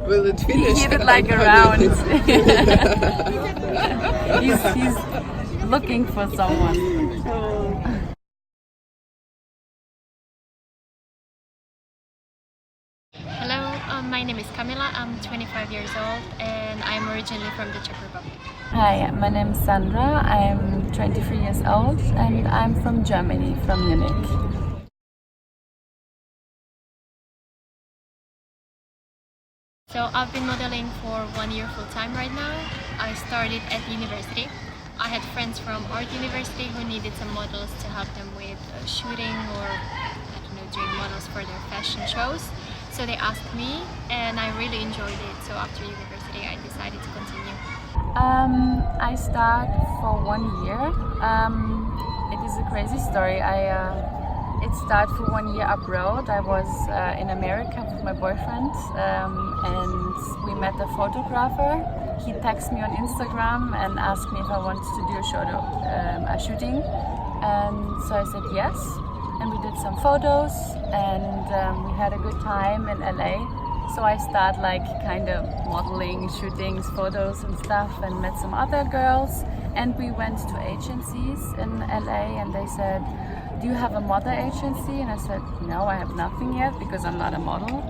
Will it finish? He did like a round. he's looking for someone. Hello, my name is Kamila. I'm 25 years old and I'm originally from the Czech Republic. Hi, my name is Sandra. I'm 23 years old and I'm from Germany, from Munich. So I've been modeling for 1 year full time right now. I started at university. I had friends from art university who needed some models to help them with shooting or doing models for their fashion shows. So they asked me and I really enjoyed it. So after university I decided to continue. I started for 1 year. It is a crazy story. It started for 1 year abroad. I was in America with my boyfriend and we met a photographer. He texted me on Instagram and asked me if I wanted to do a shooting. And so I said yes. And we did some photos and we had a good time in LA. So I started like kind of modeling, shootings, photos and stuff, and met some other girls. And we went to agencies in LA and they said, do you have a model agency? And I said, no, I have nothing yet because I'm not a model.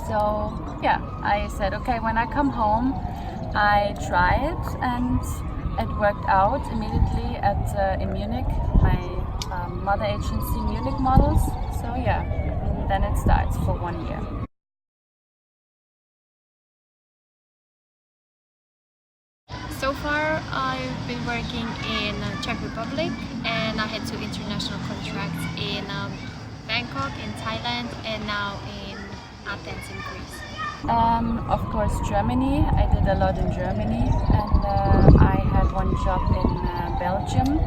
So yeah, I said, okay, when I come home, I try it, and it worked out immediately in Munich, my mother agency, Munich Models. So yeah, and then it starts for 1 year. So far I've been working in Czech Republic and I had 2 international contracts in Bangkok, in Thailand, and now in Athens in Greece. Of course, Germany. I did a lot in Germany, and I had one job in Belgium.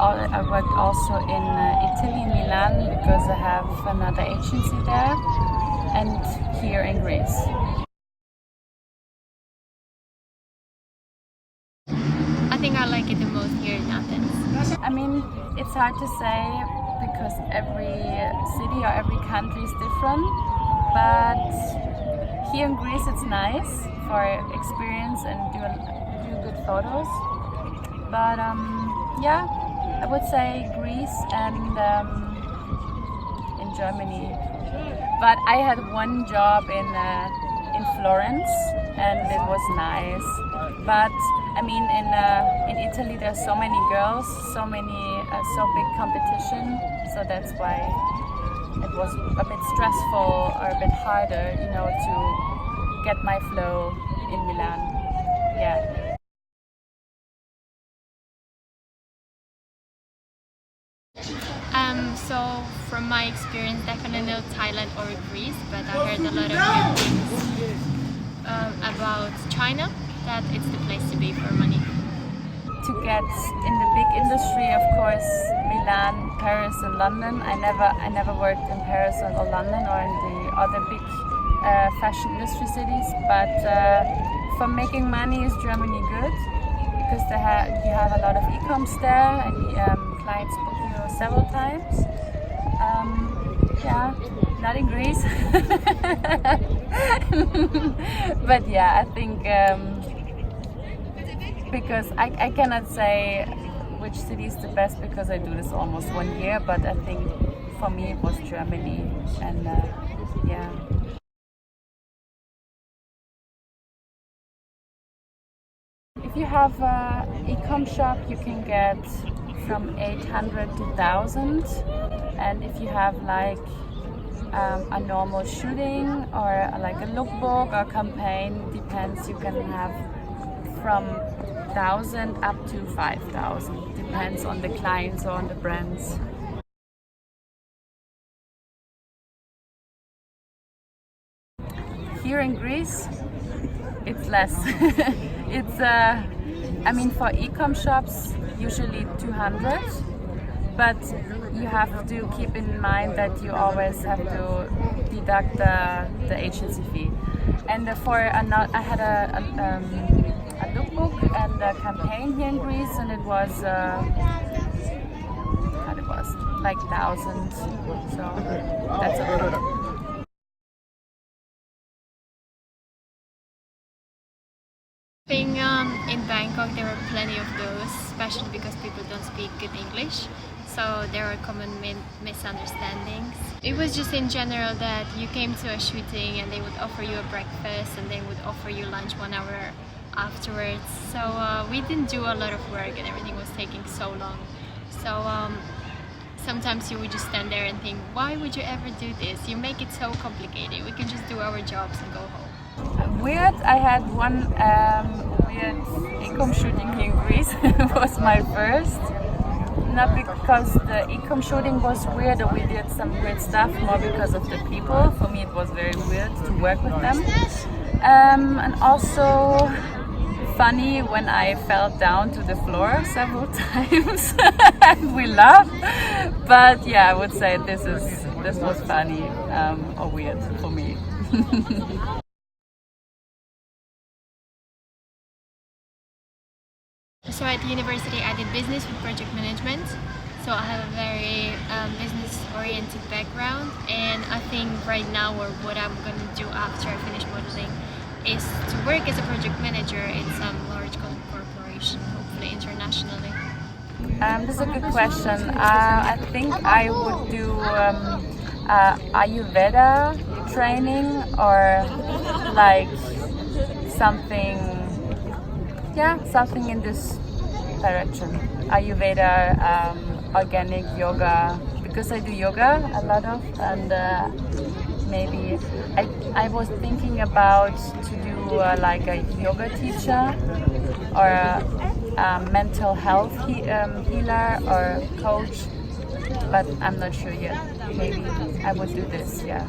I worked also in Italy, Milan, because I have another agency there, and here in Greece. I think I like it the most here in Athens. I mean, it's hard to say because every city or every country is different, but here in Greece it's nice for experience and do good photos. But yeah, I would say Greece and in Germany. But I had one job in Florence and it was nice. But I mean, in Italy there's so many girls, so big competition, so that's why it was a bit stressful or a bit harder, to get my flow in Milan. Yeah. So from my experience, definitely not Thailand or Greece, but I heard a lot of good things about China, that it's the place to be for money. To get in the big industry, of course, Milan, Paris and London. I never worked in Paris or London or in the other big fashion industry cities, but for making money is Germany good, because you have a lot of e-coms there and clients book you several times. Yeah, not in Greece. But yeah, I think because I cannot say which city is the best because I do this almost 1 year, but I think for me it was Germany, and yeah. If you have an e-com shop, you can get from 800 to 1,000, and if you have like a normal shooting or like a lookbook or campaign, depends, you can have from 1,000 up to 5,000, depends on the clients or on the brands. Here in Greece, it's less. It's I mean, for e-com shops usually 200, but you have to keep in mind that you always have to deduct the agency fee. And I had a lookbook and a campaign here in Greece, and it was like 1,000, so that's okay. in Bangkok there were plenty of those, especially because people don't speak good English. So there were common misunderstandings. It was just in general that you came to a shooting and they would offer you a breakfast and they would offer you lunch 1 hour afterwards. So we didn't do a lot of work and everything was taking so long. So sometimes you would just stand there and think, why would you ever do this? You make it so complicated. We can just do our jobs and go home. Weird, I had one weird ecom shooting in Greece. It was my first. Not because the ecom shooting was weird or we did some weird stuff, more because of the people. For me it was very weird to work with them. And also funny when I fell down to the floor several times and we laughed. But yeah, I would say this was funny or weird for me. So at university I did business with project management, so I have a very business-oriented background, and I think right now, or what I'm going to do after I finish modeling, is to work as a project manager in some large corporation, hopefully internationally. This is a good question. I think I would do Ayurveda training or like something in this direction. Ayurveda, organic yoga, because I do yoga a lot of, and maybe I was thinking about to do like a yoga teacher or a mental health healer or coach, but I'm not sure yet. Maybe I would do this, yeah.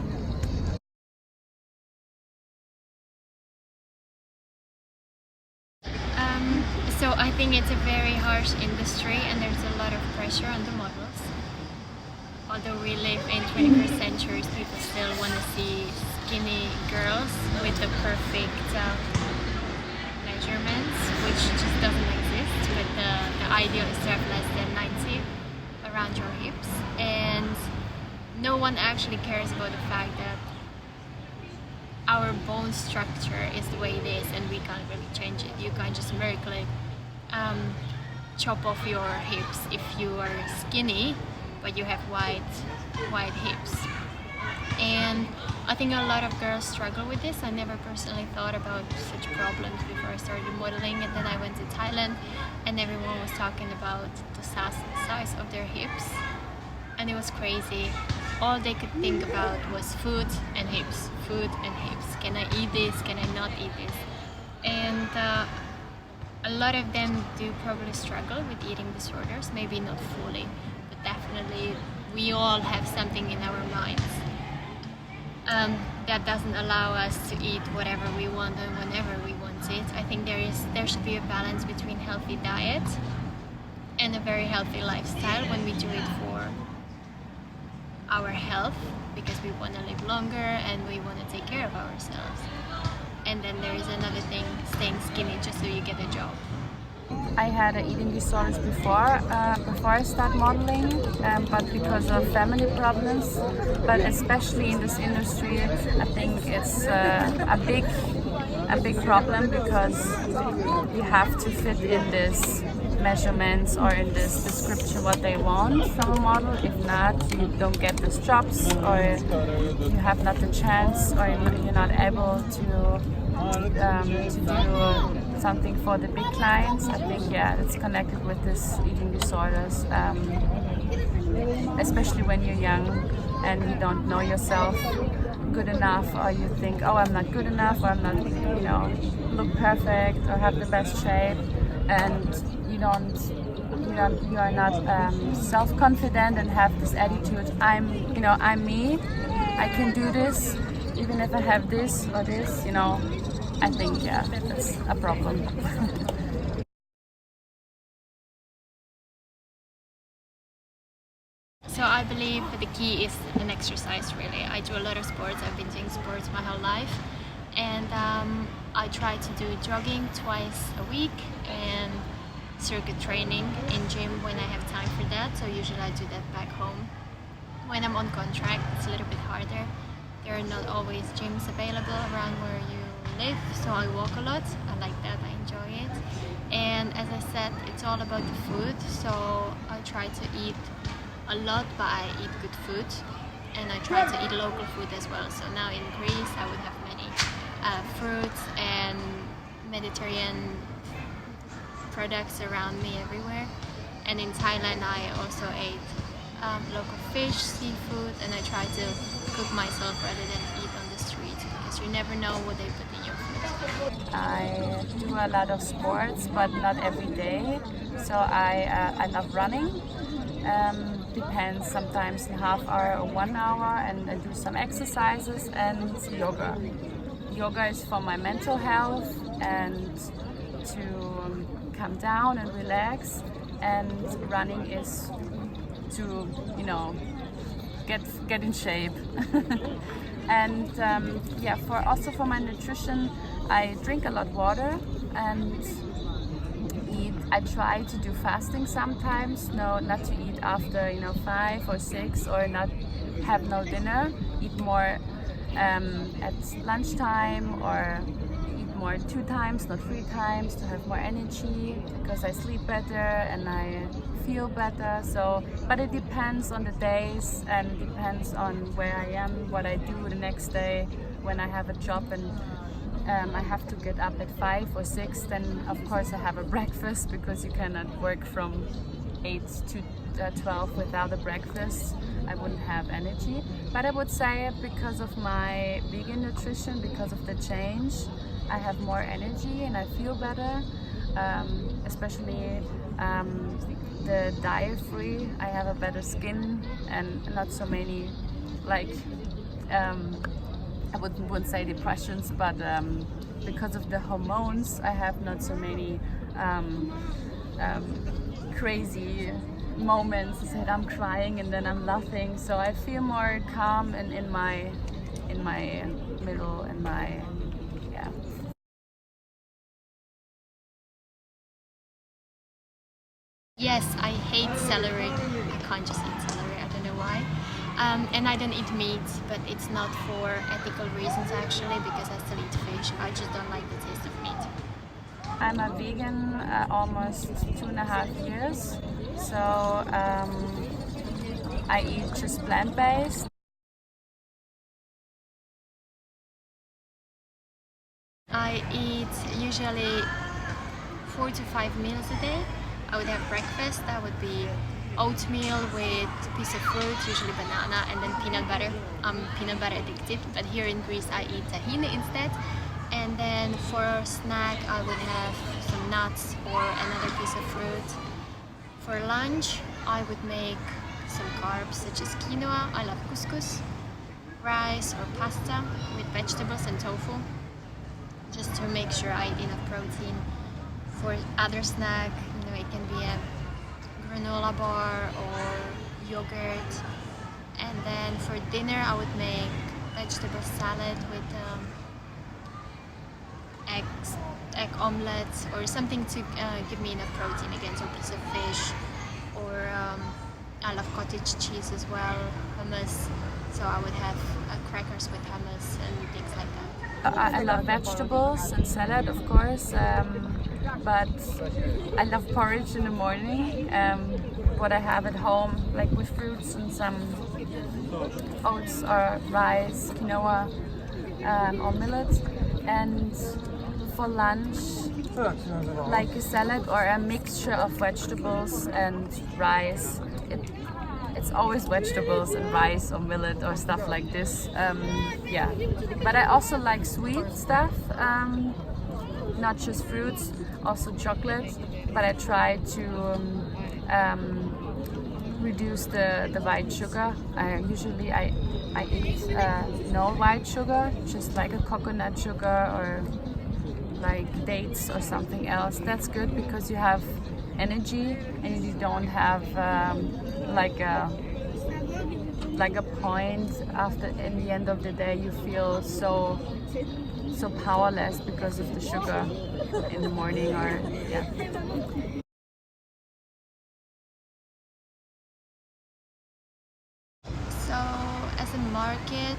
So I think it's a very harsh industry and there's a lot of pressure on the models. Although we live in 21st century, people still want to see skinny girls with the perfect measurements, which just doesn't exist. But the ideal is to have less than 90 around your hips, and no one actually cares about the fact that our bone structure is the way it is and we can't really change it. You can't just miraculously chop off your hips if you are skinny but you have wide hips. And I think a lot of girls struggle with this. I never personally thought about such problems before I started modeling, and then I went to Thailand and everyone was talking about the size of their hips, and it was crazy. All they could think about was food and hips, food and hips. Can I eat this? Can I not eat this? And a lot of them do probably struggle with eating disorders, maybe not fully, but definitely we all have something in our minds that doesn't allow us to eat whatever we want and whenever we want it. I think there should be a balance between healthy diet and a very healthy lifestyle when we do it for our health, because we want to live longer and we want to take care of ourselves. And then there is another thing, staying skinny just so you get a job. I had eating disorders before I started modeling, but because of family problems. But especially in this industry, I think it's a big problem, because you have to fit in this measurements or in this description what they want from a model. If not, you don't get these jobs, or you have not the chance, or you're not able to do something for the big clients. I think, yeah, it's connected with this eating disorders, especially when you're young and you don't know yourself good enough, or you think, oh, I'm not good enough, or I'm not, look perfect or have the best shape, and you are not self-confident and have this attitude, I'm me, I can do this even if I have this or this, I think, yeah, that's a problem. So I believe the key is an exercise, really. I do a lot of sports. I've been doing sports my whole life, and I try to do jogging twice a week and circuit training in gym when I have time for that. So usually I do that back home. When I'm on contract, it's a little bit harder. There are not always gyms available around where you live, so I walk a lot. I like that, I enjoy it. And as I said, it's all about the food, so I try to eat a lot, but I eat good food. And I try to eat local food as well. So now in Greece I would have many fruits and Mediterranean products around me everywhere. And in Thailand I also ate local fish, seafood, and I try to cook myself rather than eat on the street, because you never know what they put in your food. I do a lot of sports, but not every day. So I love running. Depends, sometimes a half hour or 1 hour, and I do some exercises and yoga. Yoga is for my mental health and to calm down and relax, and running is to, you know, get in shape. And yeah, for my nutrition, I drink a lot of water and I try to do fasting sometimes. No, not to eat after 5 or 6, or not have no dinner. Eat more at lunchtime, or eat more 2 times, not 3 times, to have more energy, because I sleep better and I feel better. So, but it depends on the days and depends on where I am, what I do the next day. When I have a job and I have to get up at 5 or 6, then of course I have a breakfast, because you cannot work from 8 to 12 without a breakfast. I wouldn't have energy. But I would say because of my vegan nutrition, because of the change, I have more energy and I feel better. Especially the diet free, I have a better skin and not so many, like I wouldn't say depressions, but because of the hormones, I have not so many crazy moments that I'm crying and then I'm laughing. So I feel more calm and in my middle, in my, yeah. Yes, I hate celery. I can't just eat celery, I don't know why. And I don't eat meat, but it's not for ethical reasons actually, because I still eat fish. I just don't like the taste of meat. I'm a vegan almost 2.5 years, so I eat just plant-based. I eat usually 4 to 5 meals a day. I would have breakfast, that would be oatmeal with a piece of fruit, usually banana, and then peanut butter. I'm peanut butter addicted, but here in Greece I eat tahini instead. And then for a snack I would have some nuts or another piece of fruit. For lunch I would make some carbs such as quinoa, I love couscous, rice or pasta with vegetables and tofu, just to make sure I eat enough protein. For other snack, it can be a granola bar or yogurt. And then for dinner I would make vegetable salad with egg omelette or something to give me enough protein, again, so a piece of fish, or I love cottage cheese as well, hummus, so I would have crackers with hummus and things like that. I love vegetables and salad, of course, but I love porridge in the morning. What I have at home, like with fruits and some oats or rice, quinoa, or millet. And for lunch, like a salad or a mixture of vegetables and rice. It's always vegetables and rice or millet or stuff like this. Yeah, but I also like sweet stuff, not just fruits, also chocolate. But I try to reduce the white sugar. Usually I eat no white sugar, just like a coconut sugar or like dates or something else. That's good because you have energy and you don't have like a point after, in the end of the day you feel so powerless because of the sugar in the morning, or yeah. So as a market,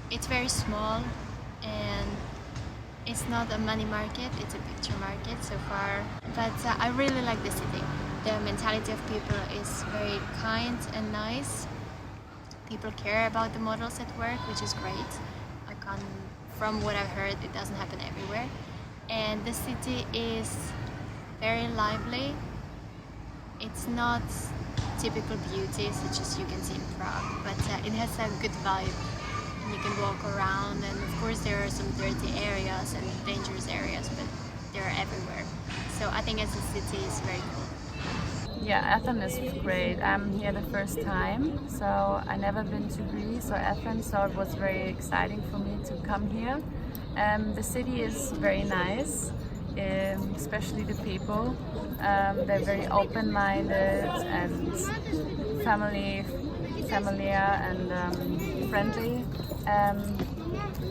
it's very small and it's not a money market, it's a picture market so far. But I really like the city. The mentality of people is very kind and nice. People care about the models at work, which is great. From what I've heard, it doesn't happen everywhere. And the city is very lively. It's not typical beauty such as you can see in Prague, but it has a good vibe. And you can walk around, and of course there are some dirty areas and dangerous areas, but they're everywhere. So I think as a city it's very cool. Yeah, Athens is great. I'm here the first time, so I never been to Greece or Athens, so it was very exciting for me to come here. The city is very nice, especially the people. They're very open-minded and familiar and friendly.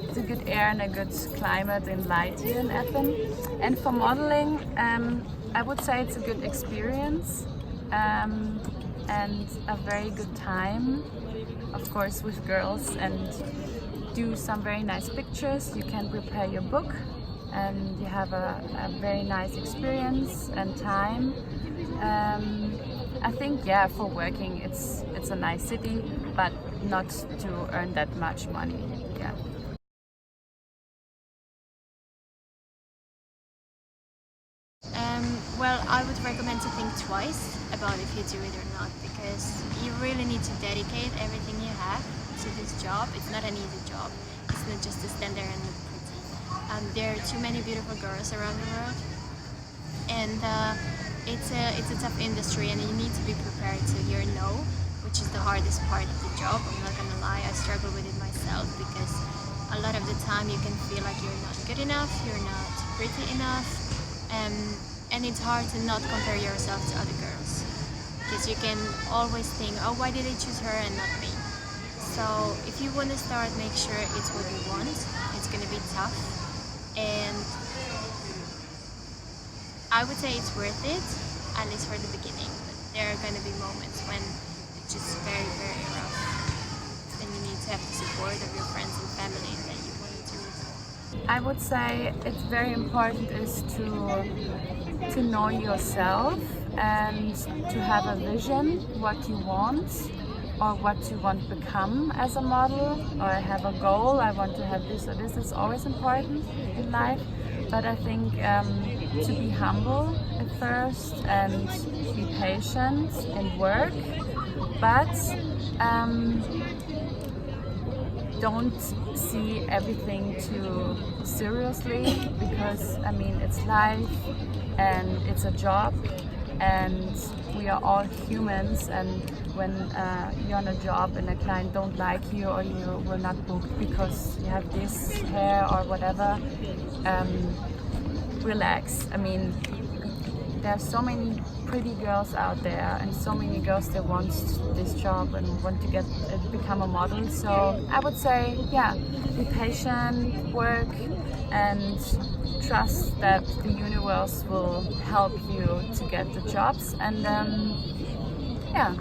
It's a good air and a good climate and light here in Athens. And for modeling, I would say it's a good experience and a very good time, of course, with girls, and do some very nice pictures. You can prepare your book and you have a very nice experience and time. I think, yeah, for working it's a nice city, but not to earn that much money. Yeah. Well, I would recommend to think twice about if you do it or not, because you really need to dedicate everything you have to this job. It's not an easy job. It's not just to stand there and look pretty. There are too many beautiful girls around the world, and it's a tough industry, and you need to be prepared to hear no, which is the hardest part of the job. I'm not gonna lie, I struggle with it myself, because a lot of the time you can feel like you're not good enough, you're not pretty enough, and it's hard to not compare yourself to other girls, because you can always think, oh, why did they choose her and not me? So if you want to start, make sure it's what you want. It's going to be tough, and I would say it's worth it, at least for the beginning. But there are going to be moments when it's just very, very rough, and you need to have the support of your friends and family that you want to do it. I would say it's very important is to know yourself and to have a vision, what you want or what you want to become as a model, or I have a goal, I want to have this or this. Is always important in life, but I think to be humble at first and be patient in work, but don't see everything too seriously, because I mean it's life and it's a job, and we are all humans, and when you're on a job and a client don't like you, or you were not booked because you have this hair or whatever, relax. I mean, there are so many pretty girls out there, and so many girls that want this job and want to become a model. So I would say, yeah, be patient, work, and trust that the universe will help you to get the jobs. And yeah,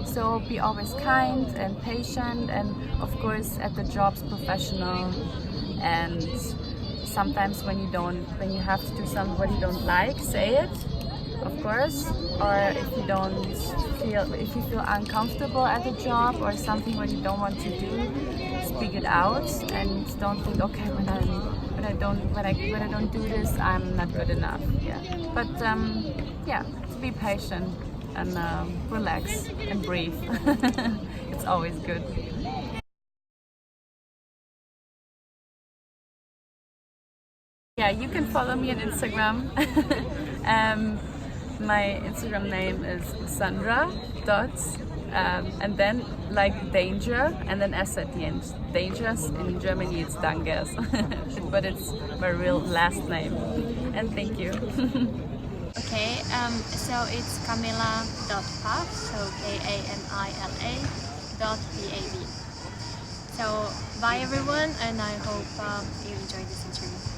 so be always kind and patient, and of course at the jobs professional. And sometimes when you have to do something what you don't like, say it, of course. Or if you feel uncomfortable at the job or something what you don't want to do, speak it out, and don't think, okay, when I don't do this, I'm not good enough. Yeah, but yeah, to be patient and relax and breathe. It's always good. Yeah, you can follow me on Instagram. My Instagram name is Sandra and then like danger and then S at the end. Dangers in Germany it's Danges, but it's my real last name. And thank you. Okay, so it's Kamila.pav, so Kamila.pav. So bye everyone, and I hope you enjoyed this interview.